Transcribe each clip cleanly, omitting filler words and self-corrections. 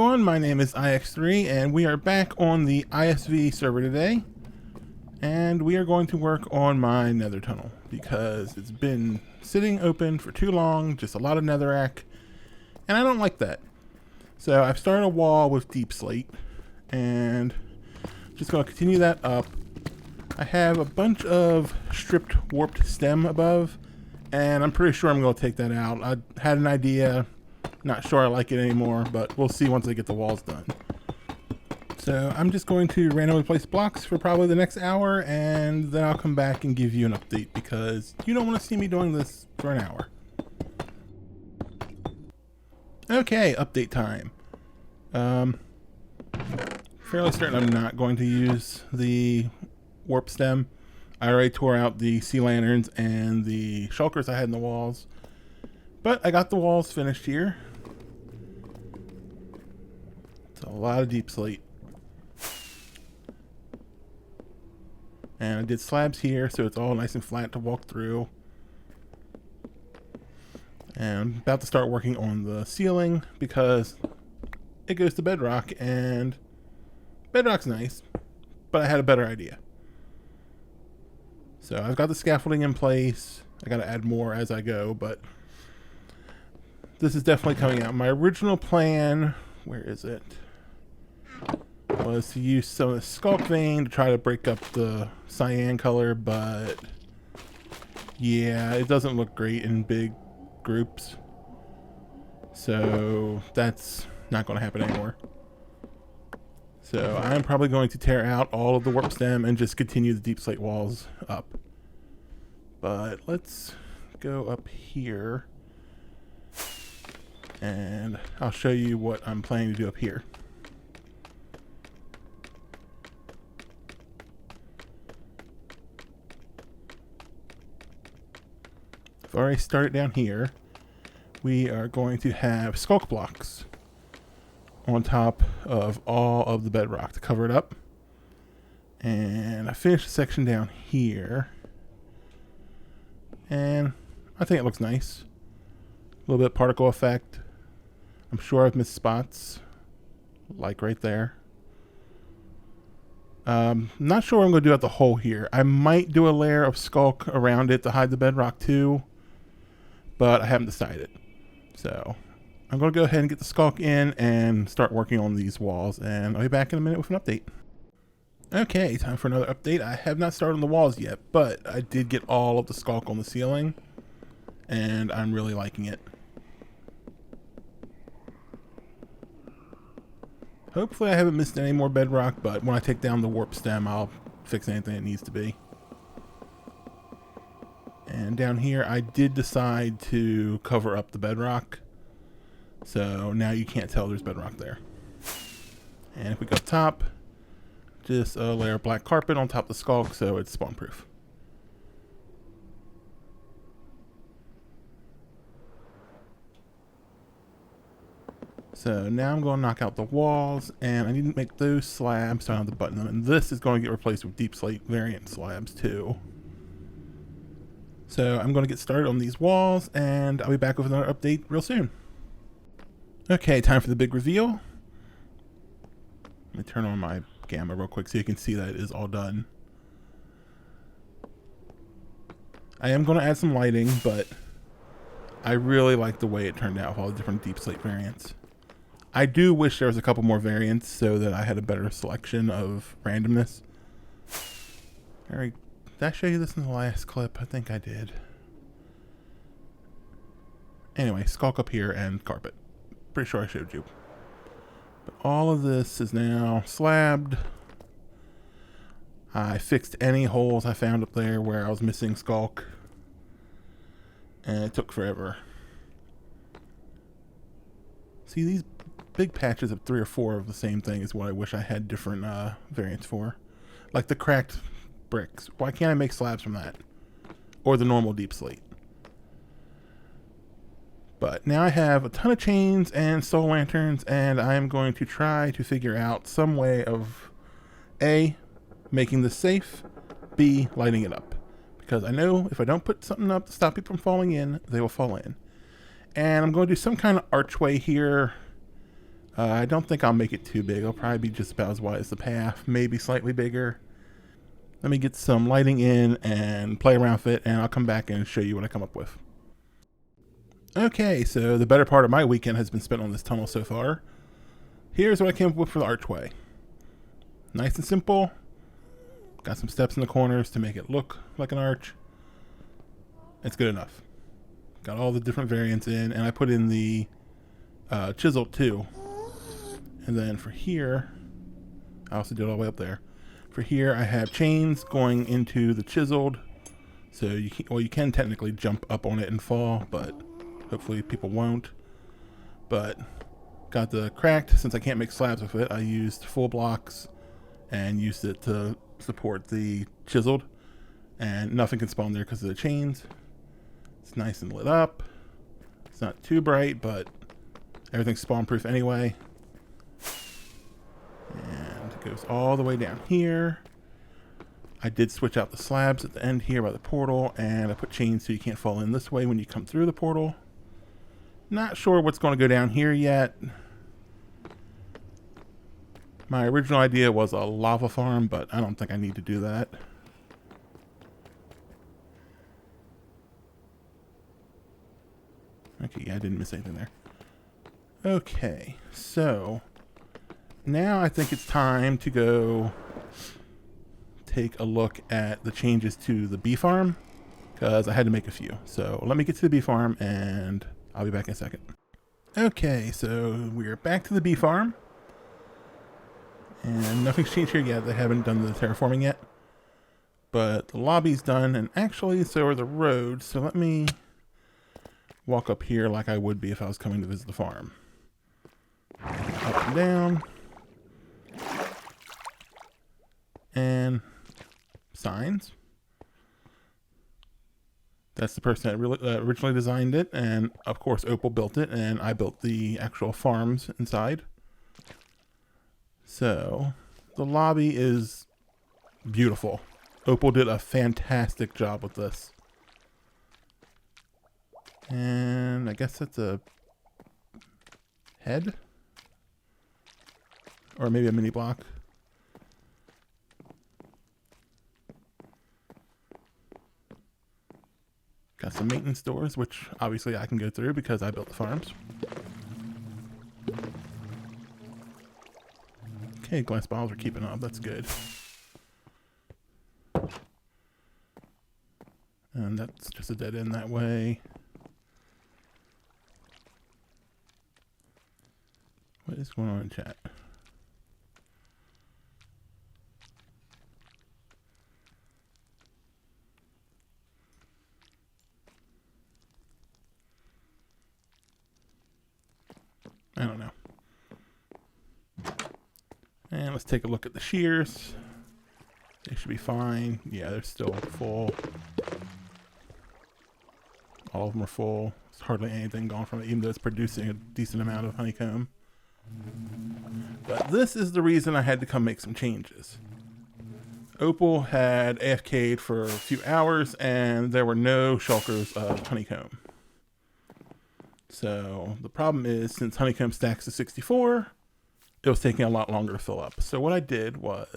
everyone, my name is IXTHREE and we are back on the iSV server today, and we are going to work on my Nether Tunnel because it's been sitting open for too long, just a lot of netherrack, and I don't like that. So I've started a wall with deep slate and just going to continue that up. I have a bunch of stripped warped stem above, and I'm pretty sure I'm going to take that out. I had an idea. Not sure I like it anymore, but we'll see once I get the walls done. So I'm just going to randomly place blocks for probably the next hour, and then I'll come back and give you an update because you don't want to see me doing this for an hour. Okay, update time. Fairly certain I'm not going to use the warp stem. I already tore out the sea lanterns and the shulkers I had in the walls, but I got the walls finished here. It's a lot of deep slate. And I did slabs here, so it's all nice and flat to walk through. And I'm about to start working on the ceiling because it goes to bedrock, and bedrock's nice, but I had a better idea. So I've got the scaffolding in place. I got to add more as I go, but this is definitely coming out. My original plan, where is it? Was to use some of the sculk vein to try to break up the cyan color, but yeah, it doesn't look great in big groups. So that's not going to happen anymore. So I'm probably going to tear out all of the warp stem and just continue the deep slate walls up. But let's go up here and I'll show you what I'm planning to do up here. I've already started down here. We are going to have sculk blocks on top of all of the bedrock to cover it up. And I finished the section down here. And I think it looks nice. A little bit of particle effect. I'm sure I've missed spots, like right there. Not sure what I'm going to do at the hole here. I might do a layer of sculk around it to hide the bedrock too, but I haven't decided. So I'm going to go ahead and get the sculk in and start working on these walls, and I'll be back in a minute with an update. Okay, time for another update. I have not started on the walls yet, but I did get all of the sculk on the ceiling, and I'm really liking it. Hopefully I haven't missed any more bedrock, but when I take down the warp stem, I'll fix anything that needs to be. And down here, I did decide to cover up the bedrock. So now you can't tell there's bedrock there. And if we go top, just a layer of black carpet on top of the sculk so it's spawn proof. So now I'm going to knock out the walls, and I need to make those slabs so I don't have to button them. And this is going to get replaced with deep slate variant slabs too. So I'm going to get started on these walls, and I'll be back with another update real soon. Okay, time for the big reveal. Let me turn on my gamma real quick so you can see that it is all done. I am going to add some lighting, but I really like the way it turned out with all the different deep slate variants. I do wish there was a couple more variants so that I had a better selection of randomness. Did I show you this in the last clip? I think I did. Anyway, sculk up here and carpet. Pretty sure I showed you. But all of this is now slabbed. I fixed any holes I found up there where I was missing sculk, and it took forever. See, these big patches of 3 or 4 of the same thing is what I wish I had different variants for. Like the cracked bricks. Why can't I make slabs from that? Or the normal deep slate? But now I have a ton of chains and soul lanterns, and I am going to try to figure out some way of A, making this safe, B, lighting it up. Because I know if I don't put something up to stop people from falling in, they will fall in. And I'm going to do some kind of archway here I don't think I'll make it too big. It'll probably be just about as wide as the path, maybe slightly bigger. Let me get some lighting in and play around with it, and I'll come back and show you what I come up with. Okay, so the better part of my weekend has been spent on this tunnel so far. Here's what I came up with for the archway. Nice and simple. Got some steps in the corners to make it look like an arch. It's good enough. Got all the different variants in, and I put in the chisel too. And then for here, I also did it all the way up there. For here, I have chains going into the chiseled, so you can technically jump up on it and fall, but hopefully people won't. But got the cracked, since I can't make slabs with it, I used full blocks and used it to support the chiseled, and nothing can spawn there because of the chains. It's nice and lit up. It's not too bright, but everything's spawn proof anyway. And it goes all the way down here. I did switch out the slabs at the end here by the portal, and I put chains so you can't fall in this way when you come through the portal. Not sure what's going to go down here yet. My original idea was a lava farm, but I don't think I need to do that. Okay, yeah, I didn't miss anything there. Okay, so now I think it's time to go take a look at the changes to the bee farm, because I had to make a few. So let me get to the bee farm and I'll be back in a second. Okay, so we're back to the bee farm. And nothing's changed here yet. They haven't done the terraforming yet. But the lobby's done, and actually so are the roads. So let me walk up here like I would be if I was coming to visit the farm. Up and down. And signs. That's the person that originally designed it, and of course Opal built it, and I built the actual farms inside. So the lobby is beautiful. Opal did a fantastic job with this. And I guess that's a head? Or maybe a mini block. Got some maintenance doors, which obviously I can go through because I built the farms. Okay, glass bottles are keeping up. That's good. And that's just a dead end that way. What is going on in chat? I don't know. And let's take a look at the shears. They should be fine. Yeah, they're still full. All of them are full. There's hardly anything gone from it, even though it's producing a decent amount of honeycomb. But this is the reason I had to come make some changes. Opal had AFK'd for a few hours, and there were no shulkers of honeycomb. So the problem is, since honeycomb stacks to 64, it was taking a lot longer to fill up. So what I did was,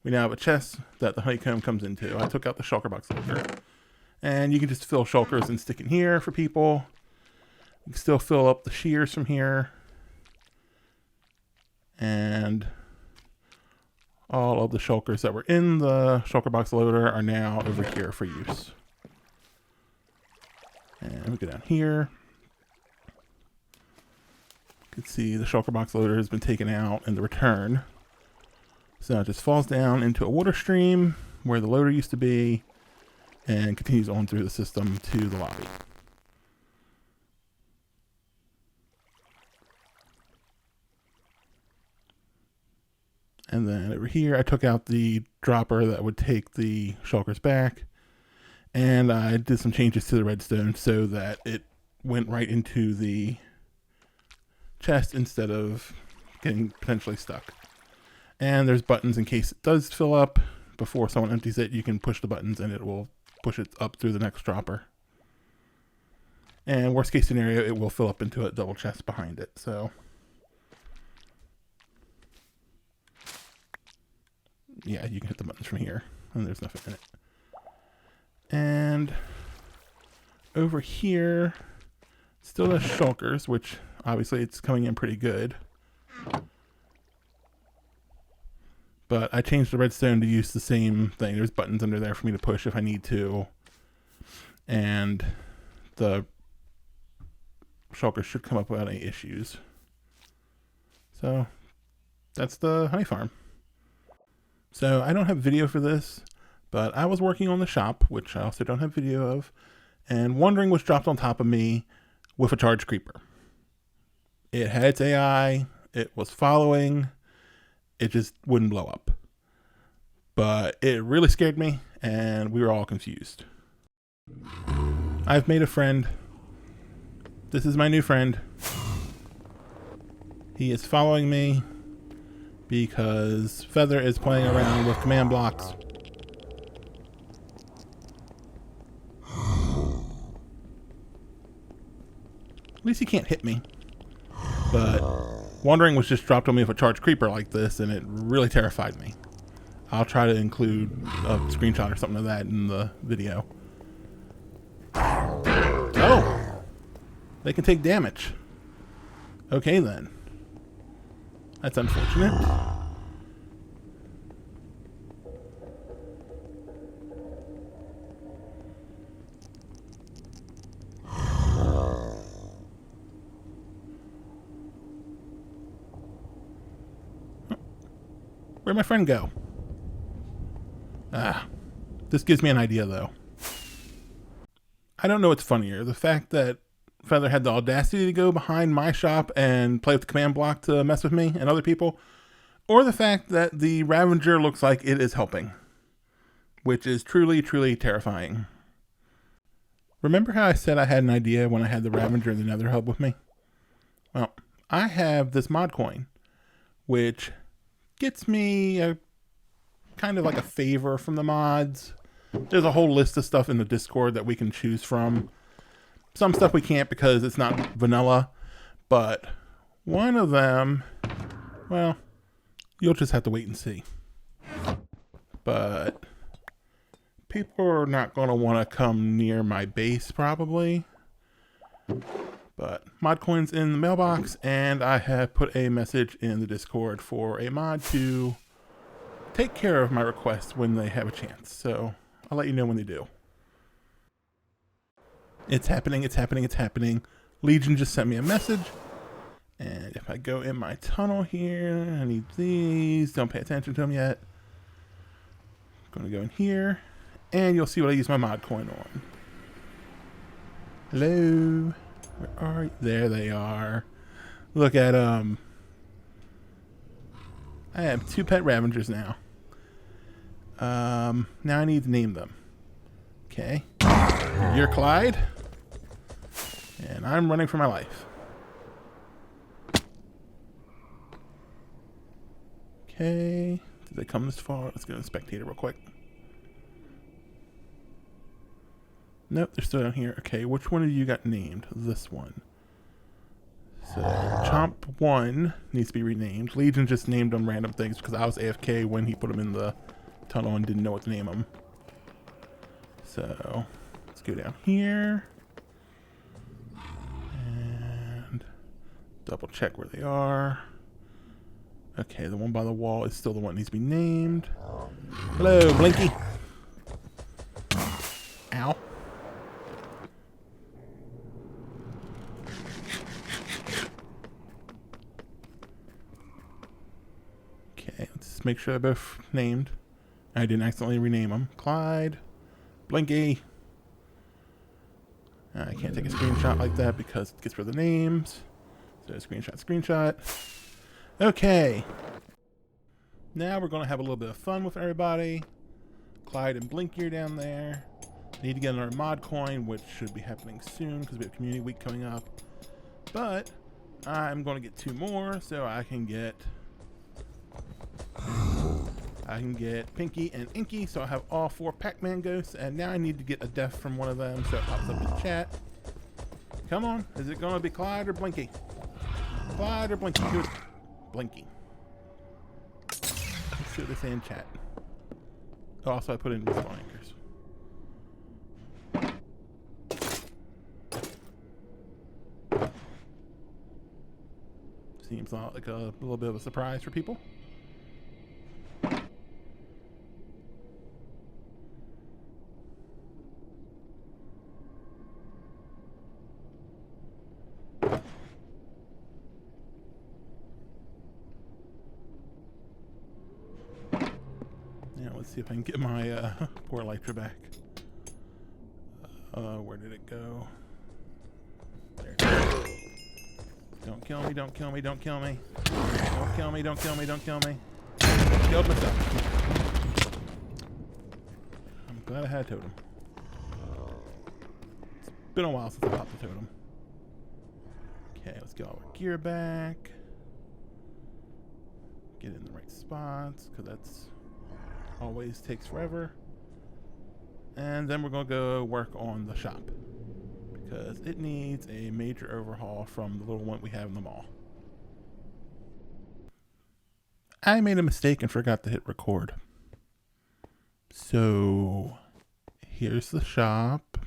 we now have a chest that the honeycomb comes into. I took out the shulker box loader, and you can just fill shulkers and stick in here for people. You can still fill up the shears from here. And all of the shulkers that were in the shulker box loader are now over here for use. And we go down here. You can see the shulker box loader has been taken out in the return. So now it just falls down into a water stream where the loader used to be and continues on through the system to the lobby. And then over here, I took out the dropper that would take the shulkers back. And I did some changes to the redstone so that it went right into the chest instead of getting potentially stuck. And there's buttons in case it does fill up. Before someone empties it, you can push the buttons and it will push it up through the next dropper. And worst case scenario, it will fill up into a double chest behind it. So Yeah, you can hit the buttons from here, and there's nothing in it. And over here, still has shulkers, which obviously it's coming in pretty good. But I changed the redstone to use the same thing. There's buttons under there for me to push if I need to. And the shulkers should come up without any issues. So that's the honey farm. So I don't have video for this, but I was working on the shop, which I also don't have video of, and wondering was dropped on top of me with a charged creeper. It had its AI, it was following, it just wouldn't blow up. But it really scared me, and we were all confused. I've made a friend. This is my new friend. He is following me because Feather is playing around with command blocks. At least he can't hit me. But Wandering was just dropped on me with a charged creeper like this, and it really terrified me. I'll try to include a screenshot or something of that in the video. Oh! They can take damage. Okay then. That's unfortunate. Where'd my friend go? This gives me an idea though. I don't know what's funnier, the fact that Feather had the audacity to go behind my shop and play with the command block to mess with me and other people, or the fact that the Ravenger looks like it is helping, which is truly, truly terrifying. Remember how I said I had an idea when I had the Ravenger and the Nether Hub with me? Well, I have this mod coin, which gets me a kind of like a favor from the mods. There's a whole list of stuff in the Discord that we can choose from. Some stuff we can't because it's not vanilla, but one of them, well, you'll just have to wait and see. But people are not going to want to come near my base probably. But mod coins in the mailbox, and I have put a message in the Discord for a mod to take care of my requests when they have a chance. So I'll let you know when they do. It's happening, it's happening, it's happening. Legion just sent me a message. And if I go in my tunnel here, I need these. Don't pay attention to them yet. I'm going to go in here. And you'll see what I use my mod coin on. Hello? Where are you? There they are. Look at them. I have 2 pet Ravengers now. Now I need to name them. Okay. You're Clyde. And I'm running for my life. Okay. Did they come this far? Let's go to the spectator real quick. Nope, they're still down here. Okay, which one of you got named? This one. So, Chomp 1 needs to be renamed. Legion just named them random things because I was AFK when he put them in the tunnel and didn't know what to name them. So, let's go down here. And double check where they are. Okay, the one by the wall is still the one that needs to be named. Hello, Blinky. Ow. Okay, let's make sure they're both named. I didn't accidentally rename them. Clyde. Blinky. I can't take a screenshot like that because it gets rid of the names. So screenshot. Okay. Now we're going to have a little bit of fun with everybody. Clyde and Blinky are down there. Need to get another mod coin, which should be happening soon because we have Community Week coming up. But I'm going to get 2 more so I can get Pinky and Inky, so I have all 4 Pac-Man ghosts, and now I need to get a death from one of them so it pops up in the chat. Come on, is it going to be Clyde or Blinky? Clyde or Blinky? Who's Blinky? Let's see what they say in chat. Oh, also I put in respawn anchors. Seems like a little bit of a surprise for people. Yeah, let's see if I can get my poor Elytra back. Where did it go? There it is. Don't kill me, don't kill me, don't kill me. Don't kill me, don't kill me, don't kill me. Killed myself. I'm glad I had a totem. It's been a while since I popped the totem. Okay, let's get all our gear back. Get in the right spots, because that's always takes forever. And then we're going to go work on the shop, because it needs a major overhaul from the little one we have in the mall. I made a mistake and forgot to hit record. So here's the shop.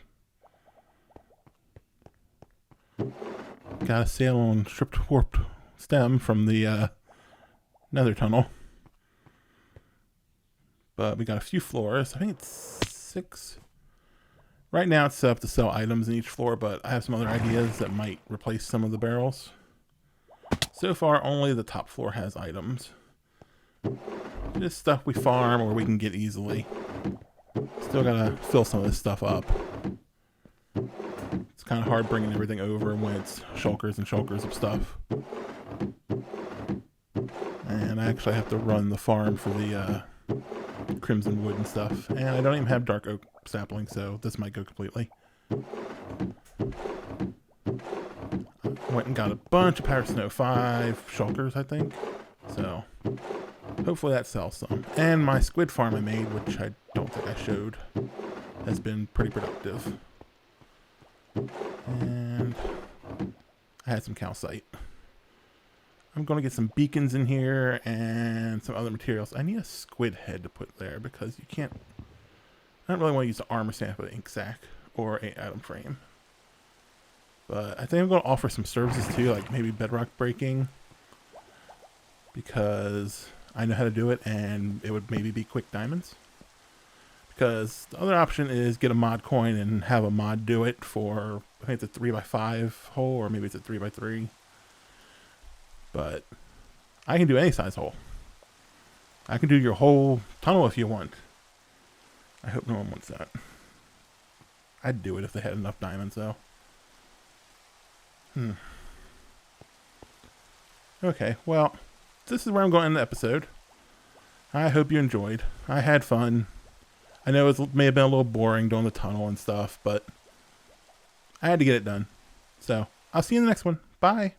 Got a sale on stripped warped stem from the Nether Tunnel. But we got a few floors. I think it's 6. Right now it's set up to sell items in each floor, but I have some other ideas that might replace some of the barrels. So far, only the top floor has items. Just stuff we farm or we can get easily. Still gotta fill some of this stuff up. It's kind of hard bringing everything over when it's shulkers and shulkers of stuff. And I actually have to run the farm for the crimson wood and stuff. And I don't even have dark oak sapling, so this might go completely. Went and got a bunch of Power Snow 5 shulkers, I think. So hopefully that sells some. And my squid farm I made, which I don't think I showed, has been pretty productive. And I had some calcite. I'm going to get some beacons in here and some other materials. I need a squid head to put there because you can't... I don't really want to use the armor stamp of an ink sac or an atom frame. But I think I'm going to offer some services too, like maybe bedrock breaking. Because I know how to do it and it would maybe be quick diamonds. Because the other option is get a mod coin and have a mod do it for, I think it's a 3x5 hole or maybe it's a 3x3. But I can do any size hole. I can do your whole tunnel if you want. I hope no one wants that. I'd do it if they had enough diamonds though. Okay, well, this is where I'm going to end the episode. I hope you enjoyed. I had fun. I know it may have been a little boring doing the tunnel and stuff, but I had to get it done. So, I'll see you in the next one. Bye.